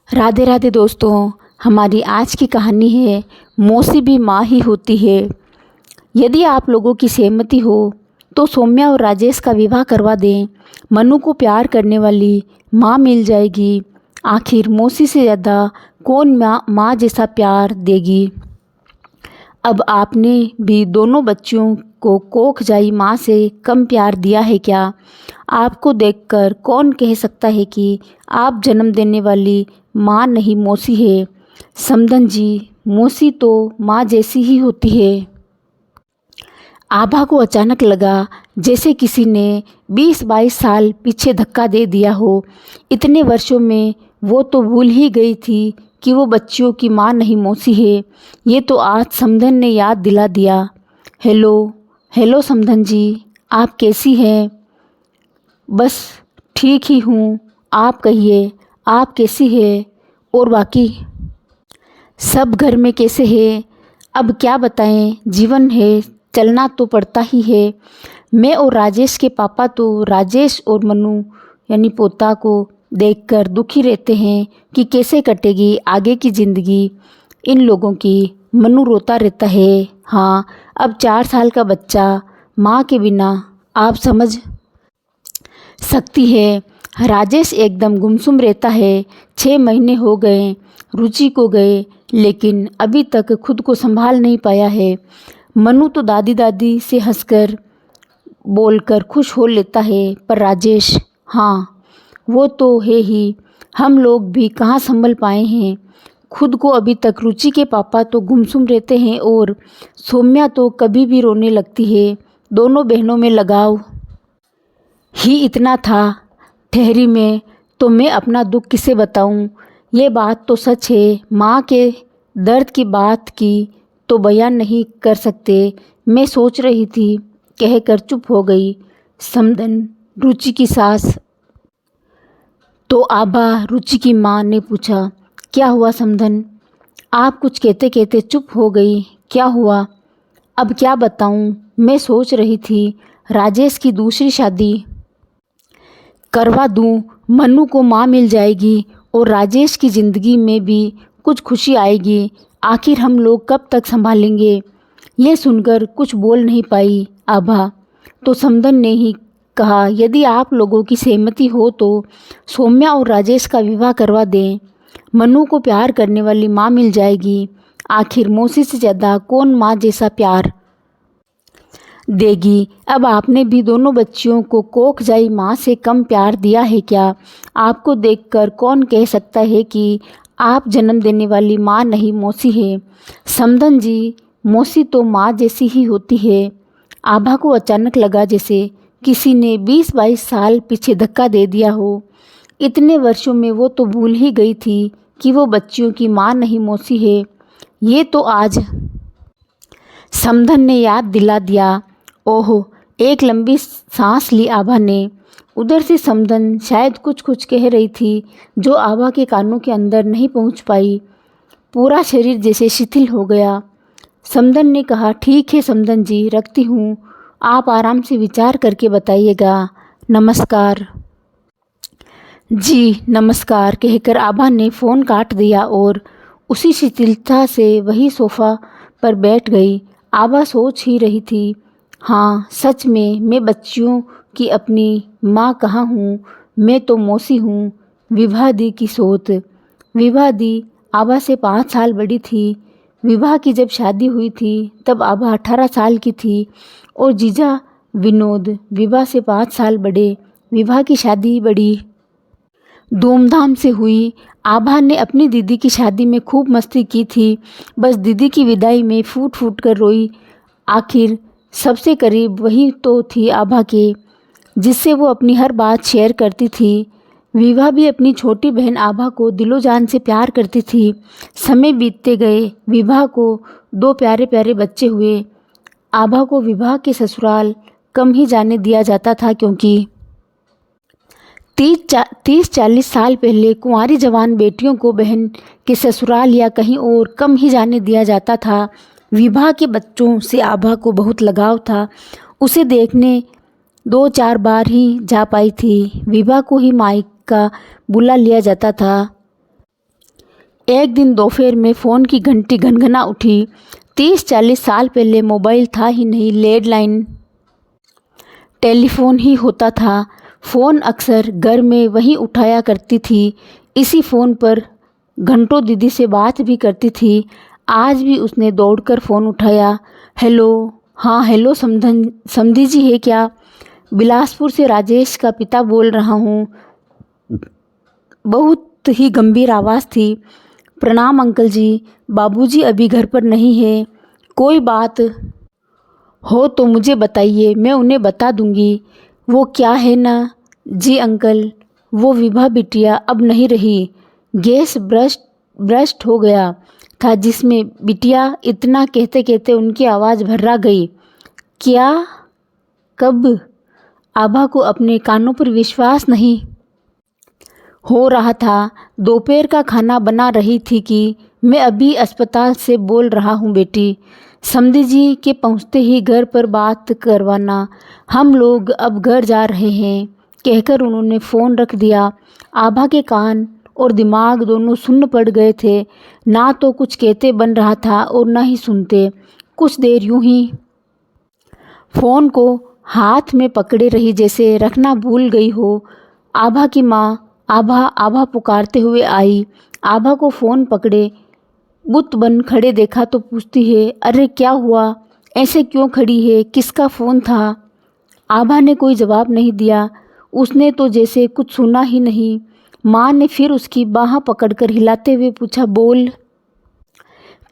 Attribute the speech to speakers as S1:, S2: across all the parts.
S1: राधे राधे दोस्तों, हमारी आज की कहानी है मौसी भी माँ ही होती है। यदि आप लोगों की सहमति हो तो सौम्या और राजेश का विवाह करवा दें। मनु को प्यार करने वाली माँ मिल जाएगी। आखिर मौसी से ज़्यादा कौन माँ जैसा प्यार देगी। अब आपने भी दोनों बच्चियों को कोखजाई माँ से कम प्यार दिया है क्या? आपको देखकर कौन कह सकता है कि आप जन्म देने वाली माँ नहीं मौसी है। समधन जी, मौसी तो माँ जैसी ही होती है। आभा को अचानक लगा जैसे किसी ने 20-22 साल पीछे धक्का दे दिया हो। इतने वर्षों में वो तो भूल ही गई थी कि वो बच्चियों की माँ नहीं मौसी है। ये तो आज समधन ने याद दिला दिया। हेलो हेलो समधन जी, आप कैसी हैं? बस ठीक ही हूँ, आप कहिए आप कैसी है? और बाकी सब घर में कैसे है? अब क्या बताएं, जीवन है, चलना तो पड़ता ही है। मैं और राजेश के पापा तो राजेश और मनु यानी पोता को देखकर दुखी रहते हैं कि कैसे कटेगी आगे की ज़िंदगी इन लोगों की। मनु रोता रहता है। हाँ, अब 4 साल का बच्चा माँ के बिना, आप समझ सकती है। राजेश एकदम गुमसुम रहता है। 6 महीने हो गए रुचि को गए, लेकिन अभी तक खुद को संभाल नहीं पाया है। मनु तो दादी दादी से हंसकर बोलकर खुश हो लेता है, पर राजेश, हाँ वो तो है ही, हम लोग भी कहाँ संभल पाए हैं खुद को। अभी तक रुचि के पापा तो गुमसुम रहते हैं और सौम्या तो कभी भी रोने लगती है। दोनों बहनों में लगाव ही इतना था। ठहरी में तो मैं अपना दुख किसे बताऊं। ये बात तो सच है, माँ के दर्द की बात की तो बयान नहीं कर सकते। मैं सोच रही थी, कहकर चुप हो गई। समधन, रुचि की सास। तो आभा, रुचि की माँ ने पूछा। क्या हुआ समधन? आप कुछ कहते कहते चुप हो गई, क्या हुआ? अब क्या बताऊं, मैं सोच रही थी राजेश की दूसरी शादी करवा दूं। मनु को माँ मिल जाएगी और राजेश की ज़िंदगी में भी कुछ खुशी आएगी। आखिर हम लोग कब तक संभालेंगे? यह सुनकर कुछ बोल नहीं पाई आभा। तो समधन ने ही कहा, यदि आप लोगों की सहमति हो तो सौम्या और राजेश का विवाह करवा दें। मनु को प्यार करने वाली माँ मिल जाएगी। आखिर मौसी से ज़्यादा कौन माँ जैसा प्यार देगी। अब आपने भी दोनों बच्चियों को कोखजाई माँ से कम प्यार दिया है क्या? आपको देखकर कौन कह सकता है कि आप जन्म देने वाली माँ नहीं मौसी है। समधन जी, मौसी तो माँ जैसी ही होती है। आभा को अचानक लगा जैसे किसी ने 20-22 साल पीछे धक्का दे दिया हो। इतने वर्षों में वो तो भूल ही गई थी कि वो बच्चियों की माँ नहीं मौसी है। ये तो आज समधन ने याद दिला दिया। ओहो, एक लंबी सांस ली आभा ने। उधर से समधन शायद कुछ कुछ कह रही थी जो आभा के कानों के अंदर नहीं पहुंच पाई। पूरा शरीर जैसे शिथिल हो गया। समधन ने कहा, ठीक है समधन जी, रखती हूँ, आप आराम से विचार करके बताइएगा। नमस्कार। जी नमस्कार, कहकर आभा ने फ़ोन काट दिया और उसी शिथिलता से वही सोफ़ा पर बैठ गई। आभा सोच ही रही थी, हाँ सच में मैं बच्चियों की अपनी माँ कहाँ हूँ, मैं तो मौसी हूँ। विभा दी की सोच। विभा दी आभा से 5 साल बड़ी थी। विभा की जब शादी हुई थी तब आभा 18 साल की थी और जीजा विनोद विभा से 5 साल बड़े। विभा की शादी बड़ी धूमधाम से हुई। आभा ने अपनी दीदी की शादी में खूब मस्ती की थी। बस दीदी की विदाई में फूट फूट कर रोई। आखिर सबसे करीब वही तो थी आभा के, जिससे वो अपनी हर बात शेयर करती थी। विभा भी अपनी छोटी बहन आभा को दिलो जान से प्यार करती थी। समय बीतते गए। विभा को 2 प्यारे प्यारे बच्चे हुए। आभा को विभा के ससुराल कम ही जाने दिया जाता था, क्योंकि 30-40 साल पहले कुंवारी जवान बेटियों को बहन के ससुराल या कहीं और कम ही जाने दिया जाता था। विभा के बच्चों से आभा को बहुत लगाव था। उसे देखने 2-4 बार ही जा पाई थी। विभा को ही मायका बुला लिया जाता था। एक दिन दोपहर में फ़ोन की घंटी घनघना उठी। 30-40 साल पहले मोबाइल था ही नहीं, लैंडलाइन टेलीफोन ही होता था। फ़ोन अक्सर घर में वही उठाया करती थी। इसी फ़ोन पर घंटों दीदी से बात भी करती थी। आज भी उसने दौड़कर फ़ोन उठाया। हेलो, हाँ हेलो समधी जी है क्या? बिलासपुर से राजेश का पिता बोल रहा हूँ। बहुत ही गंभीर आवाज़ थी। प्रणाम अंकल जी, बाबूजी अभी घर पर नहीं है। कोई बात हो तो मुझे बताइए, मैं उन्हें बता दूंगी। वो क्या है ना जी अंकल, वो विभा बिटिया अब नहीं रही। गैस ब्रस्ट हो गया था जिसमें बिटिया, इतना कहते कहते उनकी आवाज़ भर्रा गई। क्या? कब? आभा को अपने कानों पर विश्वास नहीं हो रहा था। दोपहर का खाना बना रही थी कि मैं अभी अस्पताल से बोल रहा हूँ बेटी। समधी जी के पहुँचते ही घर पर बात करवाना, हम लोग अब घर जा रहे हैं, कहकर उन्होंने फ़ोन रख दिया। आभा के कान और दिमाग दोनों सुन्न पड़ गए थे। ना तो कुछ कहते बन रहा था और ना ही सुनते। कुछ देर यूं ही फ़ोन को हाथ में पकड़े रही, जैसे रखना भूल गई हो। आभा की माँ आभा आभा पुकारते हुए आई। आभा को फ़ोन पकड़े बुत बन खड़े देखा तो पूछती है, अरे क्या हुआ? ऐसे क्यों खड़ी है? किसका फ़ोन था? आभा ने कोई जवाब नहीं दिया। उसने तो जैसे कुछ सुना ही नहीं। माँ ने फिर उसकी बाँह पकड़कर हिलाते हुए पूछा, बोल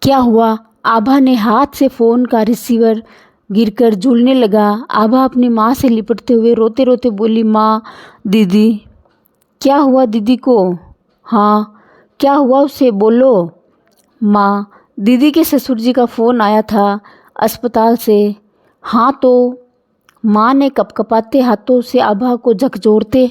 S1: क्या हुआ? आभा ने हाथ से फ़ोन का रिसीवर गिरकर झूलने लगा। आभा अपनी माँ से लिपटते हुए रोते रोते बोली, माँ, दीदी। क्या हुआ दीदी को? हाँ, क्या हुआ उसे बोलो। माँ, दीदी के ससुर जी का फ़ोन आया था अस्पताल से। हाँ तो? माँ ने कपकपाते हाथों से आभा को झकझोरते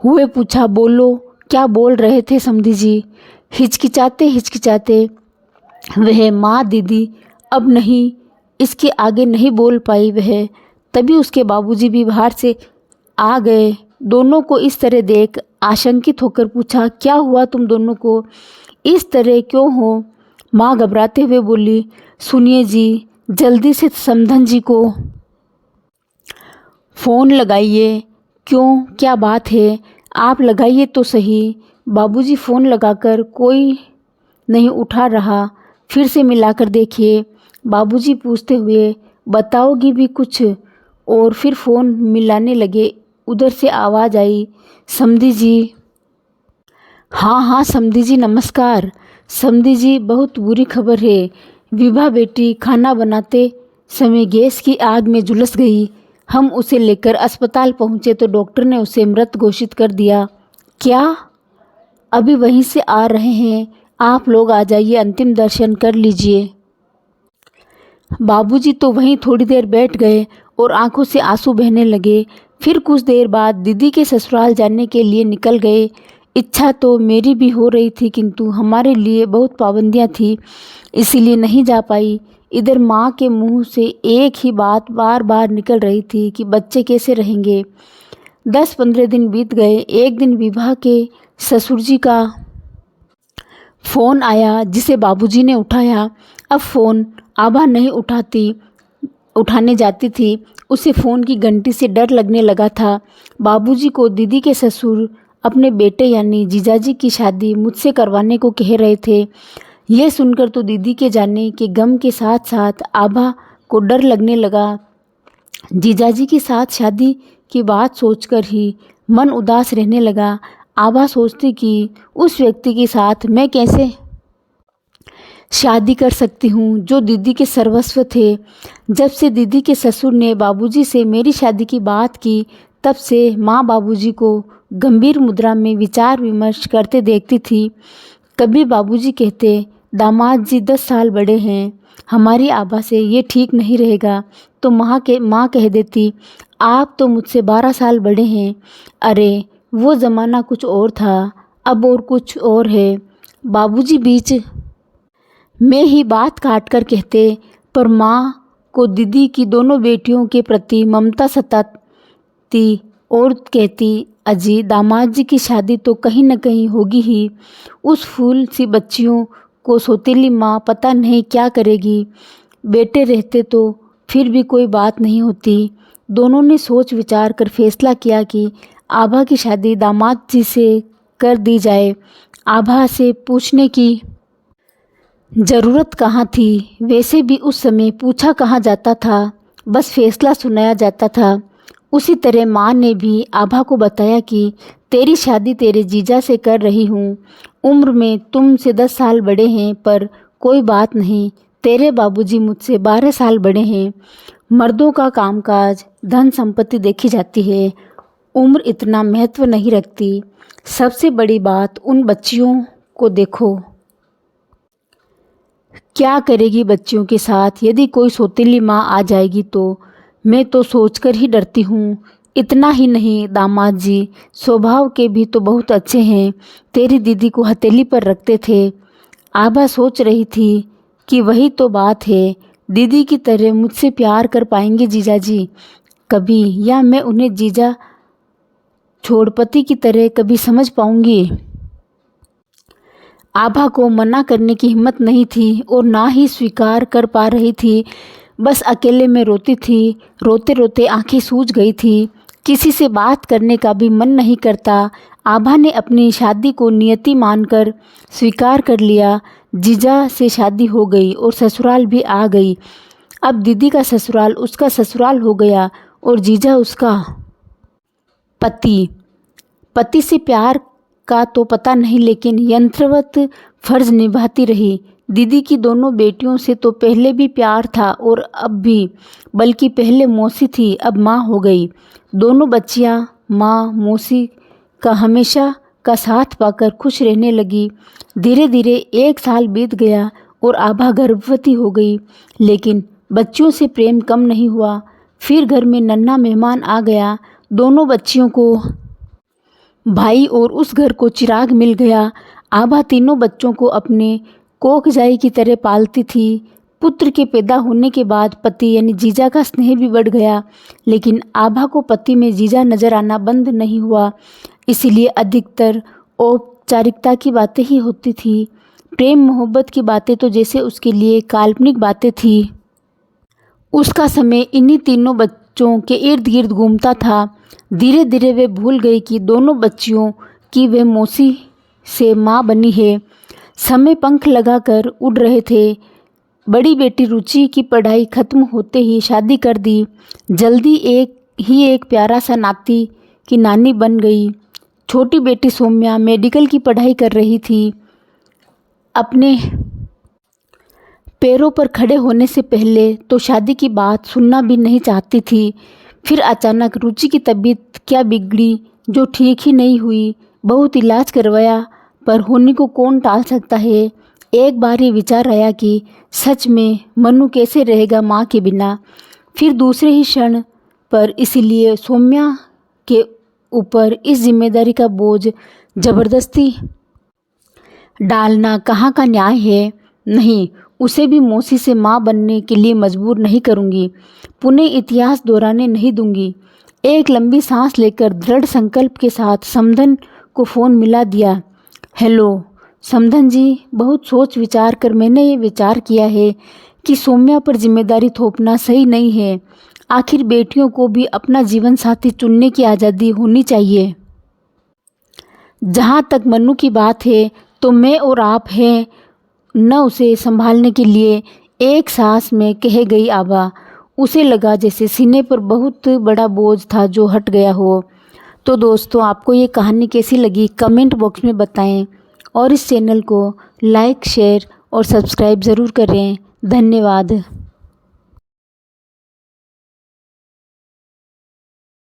S1: हुए पूछा, बोलो, क्या बोल रहे थे समधी जी? हिचकिचाते हिचकिचाते वह माँ दीदी अब नहीं, इसके आगे नहीं बोल पाई वह। तभी उसके बाबूजी भी बाहर से आ गए। दोनों को इस तरह देख आशंकित होकर पूछा, क्या हुआ तुम दोनों को? इस तरह क्यों हो? माँ घबराते हुए बोली, सुनिए जी, जल्दी से समधन जी को फ़ोन लगाइए। क्यों, क्या बात है? आप लगाइए तो सही। बाबूजी फ़ोन लगाकर कोई नहीं उठा रहा, फिर से मिलाकर देखिए। बाबूजी पूछते हुए, बताओगी भी कुछ? और फिर फ़ोन मिलाने लगे। उधर से आवाज़ आई, समधी जी। हाँ हाँ समधी जी, नमस्कार। समधी जी, बहुत बुरी खबर है। विभा बेटी खाना बनाते समय गैस की आग में झुलस गई। हम उसे लेकर अस्पताल पहुँचे तो डॉक्टर ने उसे मृत घोषित कर दिया। क्या? अभी वहीं से आ रहे हैं, आप लोग आ जाइए, अंतिम दर्शन कर लीजिए। बाबूजी तो वहीं थोड़ी देर बैठ गए और आंखों से आंसू बहने लगे। फिर कुछ देर बाद दीदी के ससुराल जाने के लिए निकल गए। इच्छा तो मेरी भी हो रही थी, किंतु हमारे लिए बहुत पाबंदियां थी, इसीलिए नहीं जा पाई। इधर माँ के मुंह से एक ही बात बार बार निकल रही थी कि बच्चे कैसे रहेंगे। 10-15 दिन बीत गए। एक दिन विभा के ससुर जी का फ़ोन आया, जिसे बाबूजी ने उठाया। अब फ़ोन आभा नहीं उठाने जाती थी। उसे फ़ोन की घंटी से डर लगने लगा था। बाबूजी को दीदी के ससुर अपने बेटे यानी जीजाजी की शादी मुझसे करवाने को कह रहे थे। यह सुनकर तो दीदी के जाने के गम के साथ साथ आभा को डर लगने लगा। जीजाजी के साथ शादी की बात सोचकर ही मन उदास रहने लगा। आभा सोचती कि उस व्यक्ति के साथ मैं कैसे शादी कर सकती हूँ जो दीदी के सर्वस्व थे। जब से दीदी के ससुर ने बाबूजी से मेरी शादी की बात की, तब से माँ बाबूजी को गंभीर मुद्रा में विचार विमर्श करते देखती थी। कभी बाबूजी कहते, दामाद जी 10 साल बड़े हैं, हमारी आभा से ये ठीक नहीं रहेगा। तो माँ कह देती, आप तो मुझसे 12 साल बड़े हैं। अरे वो ज़माना कुछ और था, अब और कुछ और है। बाबूजी बीच में ही बात काट कर कहते, पर माँ को दीदी की दोनों बेटियों के प्रति ममता सताती और कहती, अजी दामाद जी की शादी तो कहीं न कहीं होगी ही। उस फूल सी बच्चियों को सौतेली माँ पता नहीं क्या करेगी। बेटे रहते तो फिर भी कोई बात नहीं होती। दोनों ने सोच विचार कर फैसला किया कि आभा की शादी दामाद जी से कर दी जाए। आभा से पूछने की ज़रूरत कहाँ थी, वैसे भी उस समय पूछा कहाँ जाता था, बस फैसला सुनाया जाता था। उसी तरह माँ ने भी आभा को बताया कि तेरी शादी तेरे जीजा से कर रही हूँ। उम्र में तुमसे 10 साल बड़े हैं, पर कोई बात नहीं, तेरे बाबूजी मुझसे 12 साल बड़े हैं। मर्दों का कामकाज, धन संपत्ति देखी जाती है, उम्र इतना महत्व नहीं रखती। सबसे बड़ी बात उन बच्चियों को देखो, क्या करेगी बच्चियों के साथ। यदि कोई सौतेली माँ आ जाएगी तो मैं तो सोचकर ही डरती हूँ। इतना ही नहीं दामाद जी स्वभाव के भी तो बहुत अच्छे हैं, तेरी दीदी को हथेली पर रखते थे। आभा सोच रही थी कि वही तो बात है, दीदी की तरह मुझसे प्यार कर पाएंगे जीजा जी कभी, या मैं उन्हें जीजा छोड़पति की तरह कभी समझ पाऊंगी। आभा को मना करने की हिम्मत नहीं थी और ना ही स्वीकार कर पा रही थी। बस अकेले में रोती थी। रोते रोते आंखें सूज गई थी। किसी से बात करने का भी मन नहीं करता। आभा ने अपनी शादी को नियति मानकर स्वीकार कर लिया। जीजा से शादी हो गई और ससुराल भी आ गई। अब दीदी का ससुराल उसका ससुराल हो गया और जीजा उसका पति। पति से प्यार का तो पता नहीं, लेकिन यंत्रवत फर्ज निभाती रही। दीदी की दोनों बेटियों से तो पहले भी प्यार था और अब भी, बल्कि पहले मौसी थी, अब माँ हो गई। दोनों बच्चियाँ माँ मौसी का हमेशा का साथ पाकर खुश रहने लगी। धीरे धीरे 1 साल बीत गया और आभा गर्भवती हो गई, लेकिन बच्चियों से प्रेम कम नहीं हुआ। फिर घर में नन्हा मेहमान आ गया। दोनों बच्चियों को भाई और उस घर को चिराग मिल गया। आभा तीनों बच्चों को अपने कोखजाई की तरह पालती थी। पुत्र के पैदा होने के बाद पति यानी जीजा का स्नेह भी बढ़ गया, लेकिन आभा को पति में जीजा नजर आना बंद नहीं हुआ। इसीलिए अधिकतर औपचारिकता की बातें ही होती थी। प्रेम मोहब्बत की बातें तो जैसे उसके लिए काल्पनिक बातें थी। उसका समय इन्हीं तीनों बच्चों के इर्द गिर्द घूमता था। धीरे धीरे वे भूल गई कि दोनों बच्चियों की वे मौसी से माँ बनी है। समय पंख लगाकर उड़ रहे थे। बड़ी बेटी रुचि की पढ़ाई खत्म होते ही शादी कर दी। जल्दी एक प्यारा सा नाती की नानी बन गई। छोटी बेटी सौम्या मेडिकल की पढ़ाई कर रही थी। अपने पैरों पर खड़े होने से पहले तो शादी की बात सुनना भी नहीं चाहती थी। फिर अचानक रुचि की तबीयत क्या बिगड़ी जो ठीक ही नहीं हुई। बहुत इलाज करवाया, पर होने को कौन टाल सकता है। एक बार ये विचार आया कि सच में मनु कैसे रहेगा माँ के बिना। फिर दूसरे ही क्षण पर इसीलिए सौम्या के ऊपर इस जिम्मेदारी का बोझ जबरदस्ती डालना कहाँ का न्याय है। नहीं, उसे भी मौसी से माँ बनने के लिए मजबूर नहीं करूँगी। पुनः इतिहास दोहराने नहीं दूंगी। एक लंबी सांस लेकर दृढ़ संकल्प के साथ समधन को फ़ोन मिला दिया। हेलो समधन जी, बहुत सोच विचार कर मैंने ये विचार किया है कि सौम्या पर जिम्मेदारी थोपना सही नहीं है। आखिर बेटियों को भी अपना जीवन साथी चुनने की आज़ादी होनी चाहिए। जहाँ तक मनु की बात है तो मैं और आप हैं न उसे संभालने के लिए, एक सांस में कह गई आभा। उसे लगा जैसे सीने पर बहुत बड़ा बोझ था जो हट गया हो। तो दोस्तों, आपको ये कहानी कैसी लगी कमेंट बॉक्स में बताएं और इस चैनल को लाइक शेयर और सब्सक्राइब ज़रूर करें। धन्यवाद।